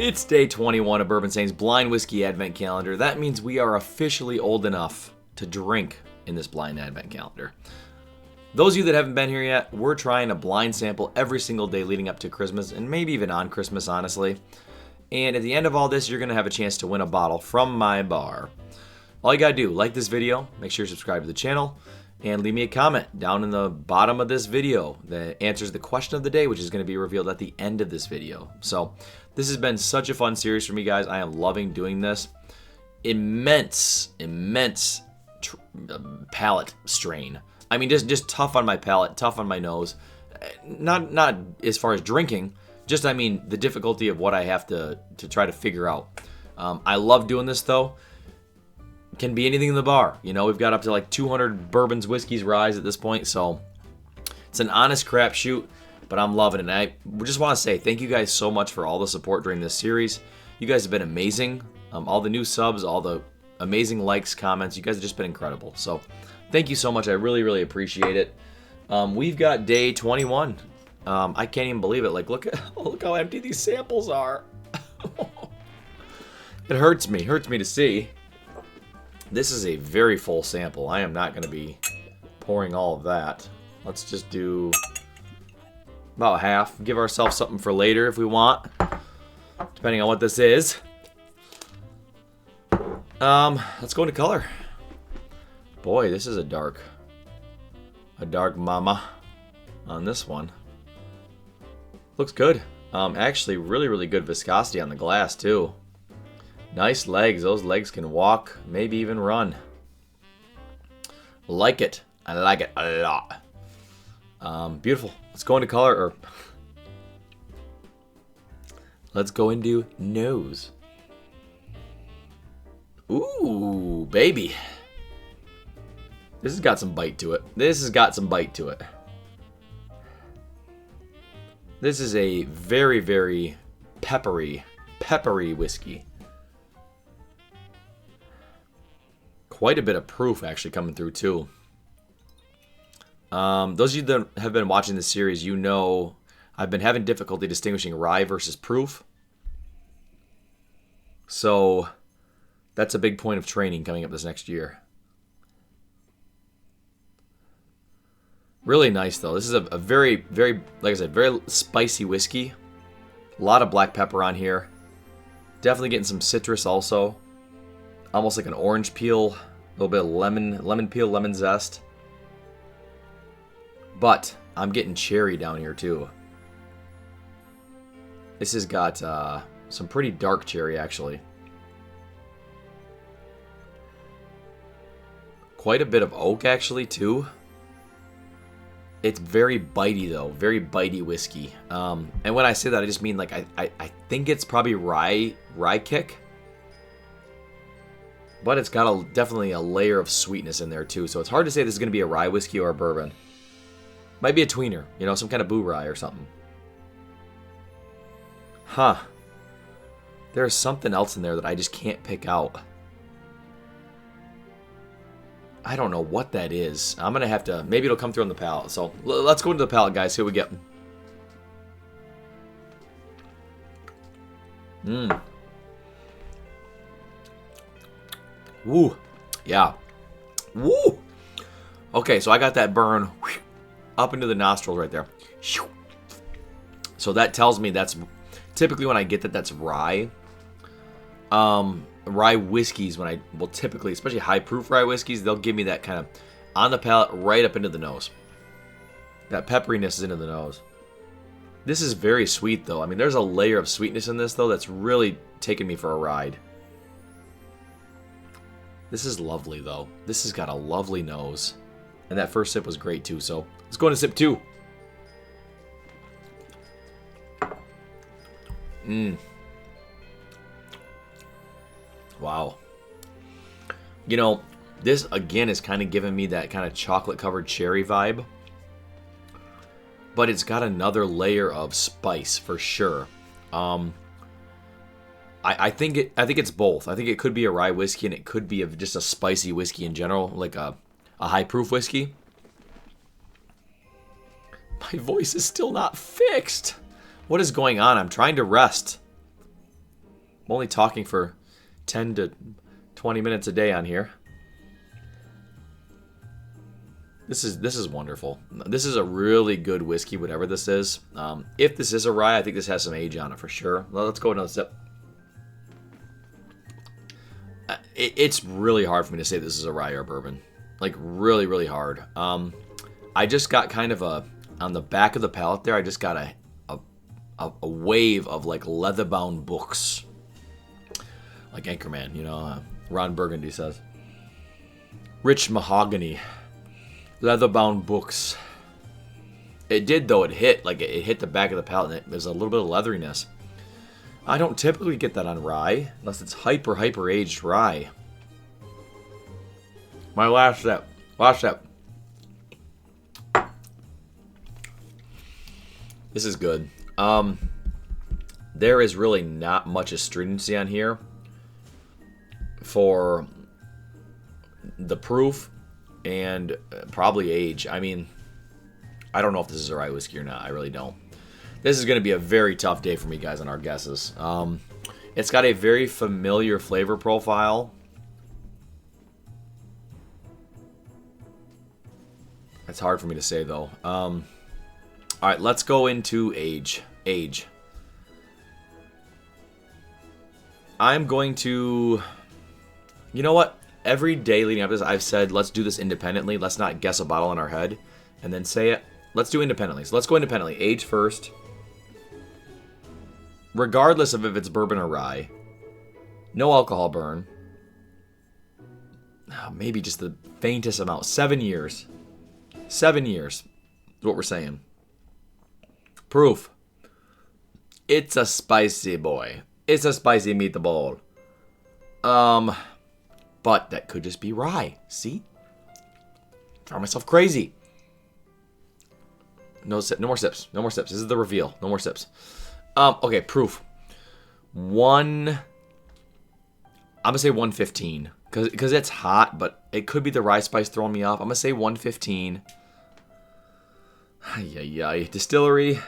It's day 21 of Bourbisane's Blind Whiskey Advent Calendar. That means we are officially old enough to drink in this blind Advent Calendar. Those of you that haven't been here yet, we're trying a blind sample every single day leading up to Christmas, and maybe even on Christmas, honestly. And at the end of all this, you're going to have a chance to win a bottle from my bar. All you got to do, like this video, make sure you subscribe to the channel, and leave me a comment down in the bottom of this video that answers the question of the day, which is going to be revealed at the end of this video. So, this has been such a fun series for me, guys. I am loving doing this. Immense palate strain. I mean, just tough on my palate, tough on my nose. Not as far as drinking, just, I mean, the difficulty of what I have to try to figure out. I love doing this, though. Can be anything in the bar. You know, we've got up to like 200 bourbons, whiskeys, ryes at this point, so it's an honest crapshoot, but I'm loving it. And I just want to say thank you guys so much for all the support during this series. You guys have been amazing. All the new subs, all the amazing likes, comments, you guys have just been incredible. So thank you so much. I really appreciate it. We've got day 21. I can't even believe it. Like, look how empty these samples are. It hurts me to see. This is a very full sample. I am not going to be pouring all of that. Let's just do about half. Give ourselves something for later if we want, depending on what this is. Let's go into color. Boy, this is a dark mama on this one. Looks good. Actually, really good viscosity on the glass too. Nice legs. Those legs can walk, maybe even run. Like it. I like it a lot. Beautiful. Let's go into color, or let's go into nose. Ooh, baby. This has got some bite to it. This is a very peppery whiskey. Quite a bit of proof actually coming through too. Those of you that have been watching this series, you know I've been having difficulty distinguishing rye versus proof. So that's a big point of training coming up this next year. Really nice though. This is a very, like I said, very spicy whiskey. A lot of black pepper on here. Definitely getting some citrus also. Almost like an orange peel, a little bit of lemon peel, lemon zest. But I'm getting cherry down here too. This has got some pretty dark cherry actually. Quite a bit of oak actually too. It's very bitey though, very bitey whiskey. And when I say that, I just mean like I think it's probably rye kick. But it's got definitely a layer of sweetness in there too. So it's hard to say this is going to be a rye whiskey or a bourbon. Might be a tweener, you know, some kind of boo rye or something. Huh. There's something else in there that I just can't pick out. I don't know what that is. I'm going to have to, maybe it'll come through on the palate. So let's go into the palate, guys. See what we get. Woo. Yeah. Woo. Okay, so I got that burn up into the nostrils right there. So that tells me that's typically when I get that's rye. Rye whiskeys, typically, especially high proof rye whiskeys, they'll give me that kind of on the palate right up into the nose. That pepperiness is into the nose. This is very sweet though. I mean, there's a layer of sweetness in this though that's really taking me for a ride. This is lovely, though. This has got a lovely nose. And that first sip was great, too. So, let's go into sip 2. Wow. You know, this, again, is kind of giving me that kind of chocolate-covered cherry vibe. But it's got another layer of spice, for sure. I think it's both. I think it could be a rye whiskey and it could be just a spicy whiskey in general, like a high proof whiskey. My voice is still not fixed. What is going on? I'm trying to rest. I'm only talking for 10 to 20 minutes a day on here. This is wonderful. This is a really good whiskey, whatever this is. If this is a rye, I think this has some age on it for sure. Well, let's go another sip. It's really hard for me to say this is a rye or a bourbon. Like, really, really hard. I just got kind of on the back of the palate there, I just got a wave of, like, leather-bound books. Like Anchorman, you know, Ron Burgundy says. Rich mahogany. Leather-bound books. It did, though. It hit. Like, it hit the back of the palate, and it was a little bit of leatheriness. I don't typically get that on rye, unless it's hyper aged rye. My last step. Last step. This is good. There is really not much astringency on here for the proof and probably age. I mean, I don't know if this is a rye whiskey or not. I really don't. This is going to be a very tough day for me, guys, on our guesses. It's got a very familiar flavor profile. It's hard for me to say, though. All right, let's go into age. Age. I'm going to... You know what? Every day leading up to this, I've said, let's do this independently. Let's not guess a bottle in our head and then say it. Let's do independently. So let's go independently. Age first. Regardless of if it's bourbon or rye. No alcohol burn. Maybe just the faintest amount. 7 years. 7 years is what we're saying. Proof. It's a spicy boy. It's a spicy meatball. But that could just be rye. See? Drive myself crazy. No more sips. No more sips. This is the reveal. No more sips. Okay, proof. I'm going to say 115. Because it's hot, but it could be the rye spice throwing me off. I'm going to say 115. Ay. Distillery.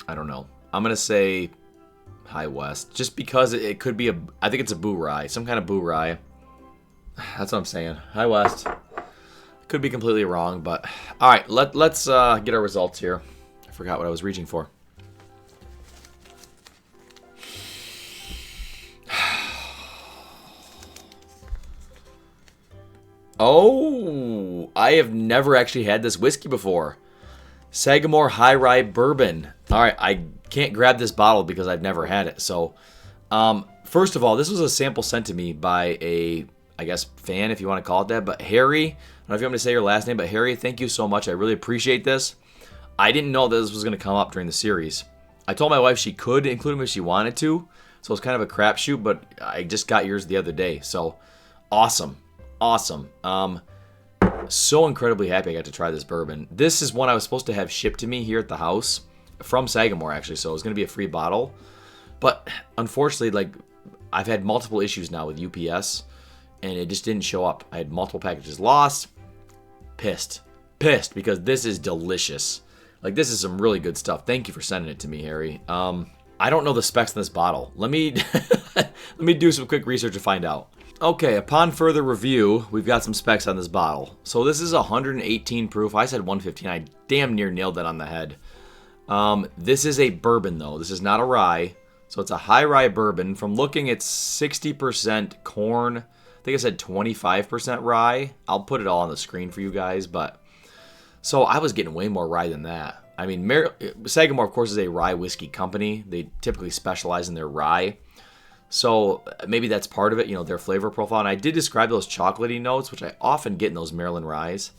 I don't know. I'm going to say High West. Just because it could be I think it's a boo rye. Some kind of boo rye. That's what I'm saying. High West. Could be completely wrong, but... Alright, let's get our results here. I forgot what I was reaching for. Oh! I have never actually had this whiskey before. Sagamore High Rye Bourbon. Alright, I can't grab this bottle because I've never had it. So, first of all, this was a sample sent to me by a... I guess, fan, if you want to call it that. But Harry, I don't know if you want me to say your last name, but Harry, thank you so much. I really appreciate this. I didn't know that this was going to come up during the series. I told my wife she could include him if she wanted to. So it's kind of a crapshoot, but I just got yours the other day. So, awesome. Awesome. So incredibly happy I got to try this bourbon. This is one I was supposed to have shipped to me here at the house. From Sagamore, actually. So it was going to be a free bottle. But, unfortunately, like, I've had multiple issues now with UPS. And it just didn't show up. I had multiple packages lost. Pissed because this is delicious. Like, this is some really good stuff. Thank you for sending it to me, Harry. I don't know the specs in this bottle. Let me let me do some quick research to find out. Okay, upon further review, we've got some specs on this bottle. So this is 118 proof. I said 115. I damn near nailed that on the head. This is a bourbon, though. This is not a rye. So it's a high rye bourbon. From looking, it's 60% corn. I think I said 25% rye. I'll put it all on the screen for you guys, but... So I was getting way more rye than that. I mean, Sagamore, of course, is a rye whiskey company. They typically specialize in their rye. So maybe that's part of it, you know, their flavor profile. And I did describe those chocolatey notes, which I often get in those Maryland ryes.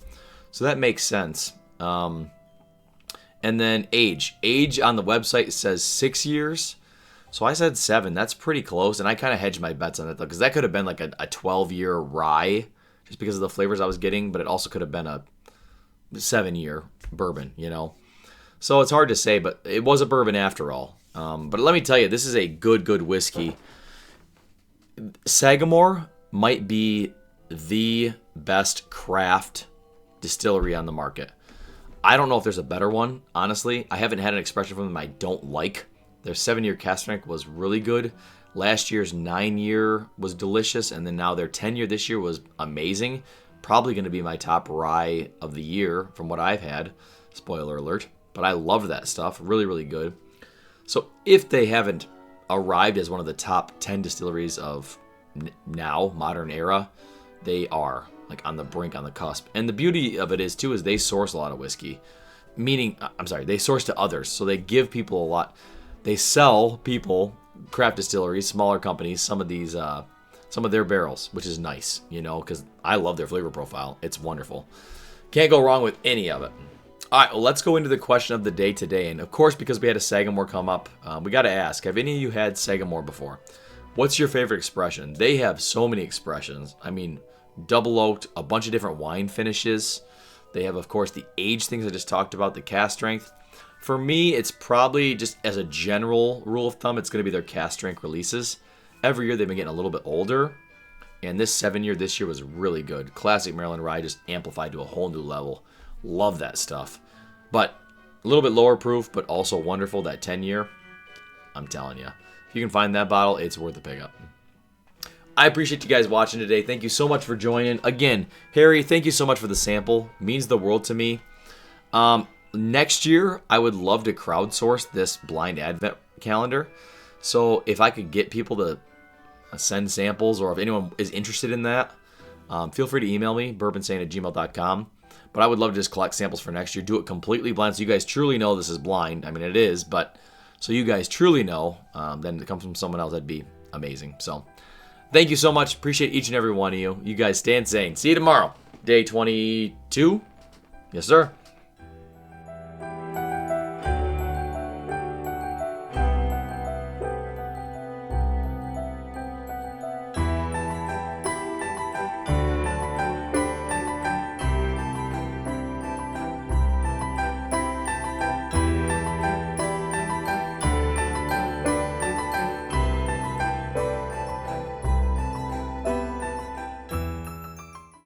So that makes sense. And then age. Age on the website says 6 years. So I said 7. That's pretty close. And I kind of hedged my bets on it, though, because that could have been like a 12-year rye just because of the flavors I was getting. But it also could have been a 7-year bourbon, you know. So it's hard to say, but it was a bourbon after all. But let me tell you, this is a good whiskey. Sagamore might be the best craft distillery on the market. I don't know if there's a better one, honestly. I haven't had an expression from them I don't like. Their 7-year cask strength was really good. Last year's 9-year was delicious, and then now their 10-year this year was amazing. Probably going to be my top rye of the year from what I've had. Spoiler alert. But I love that stuff. Really, really good. So if they haven't arrived as one of the top 10 distilleries of now, modern era, they are like on the brink, on the cusp. And the beauty of it is, too, is they source a lot of whiskey. Meaning, they source to others. So they give people a lot. They sell people, craft distilleries, smaller companies, some of their barrels, which is nice, because I love their flavor profile. It's wonderful. Can't go wrong with any of it. All right, well, let's go into the question of the day today. And of course, because we had a Sagamore come up, we got to ask, have any of you had Sagamore before? What's your favorite expression? They have so many expressions. I mean, double oaked, a bunch of different wine finishes. They have, of course, the age things I just talked about, the cask strength. For me, it's probably just as a general rule of thumb, it's going to be their cask strength releases. Every year they've been getting a little bit older, and this 7-year this year was really good. Classic Maryland rye just amplified to a whole new level. Love that stuff. But a little bit lower proof, but also wonderful. That 10-year, I'm telling you, if you can find that bottle, it's worth the pickup. I appreciate you guys watching today. Thank you so much for joining. Again, Harry, thank you so much for the sample. It means the world to me. Next year, I would love to crowdsource this blind advent calendar. So if I could get people to send samples, or if anyone is interested in that, feel free to email me, bourbinsane@gmail.com. But I would love to just collect samples for next year. Do it completely blind so you guys truly know this is blind. I mean, it is, but so you guys truly know, then it comes from someone else, that'd be amazing. So thank you so much. Appreciate each and every one of you. You guys stay insane. See you tomorrow. Day 22. Yes, sir.